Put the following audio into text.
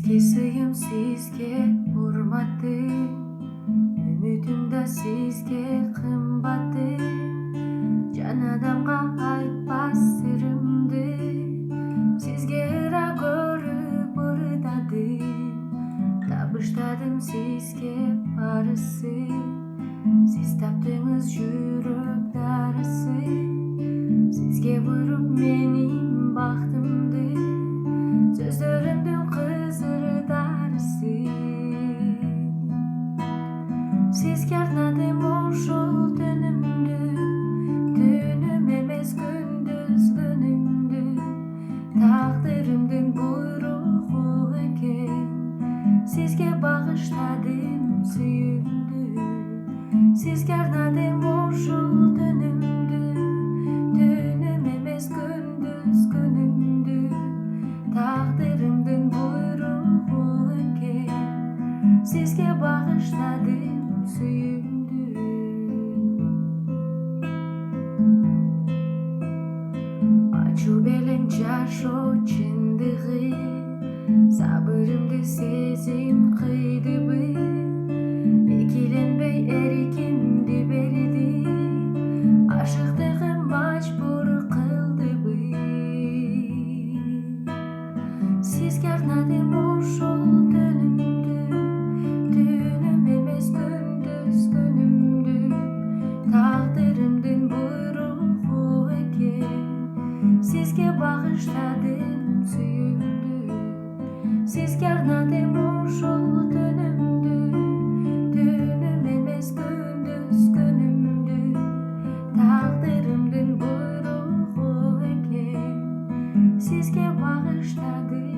Sizge suyum, sizge hurmatım, ümidim de sizge kımbatım. Can adamga aytpас sırımdı, sizge ıra көрүп ырдаdım. Табыштадым sizge барысы, siz таптыңыз жүрөк дарысы. Sizge буйруп менин бактымды, сөздөрүмдүн кызыры дарысы. Sizge арнадым ошол түнүмдү, түнүм эмес күндүз күнүмдү. Тагдырымдын буйругу экен, sizge багыштадым сүйүүмдү. Sizge арнадым ошол түнүмдү, түнүм эмес күндүз күнүмдү. Тагдырымдын буйругу экен, sizge багыштадым сүйүүмдү. Ачуу белең жашоо чындыгы, сабырымды сезим кыйдыбы. Экиленбей эркимди берди, ашыктыгым мажбур кылдыбы. Sizge арнадым ошол түнүмдү, түнүм эмес күндүз күнүмдү. Тагдырымдын буйругу экен, sizge багыштадым сүйүүмдү. Sizge арнадым ошол түнүмдү, түнүм эмес күндүз күнүмдү. Тагдырымдын буйругу экен, sizge багыштадым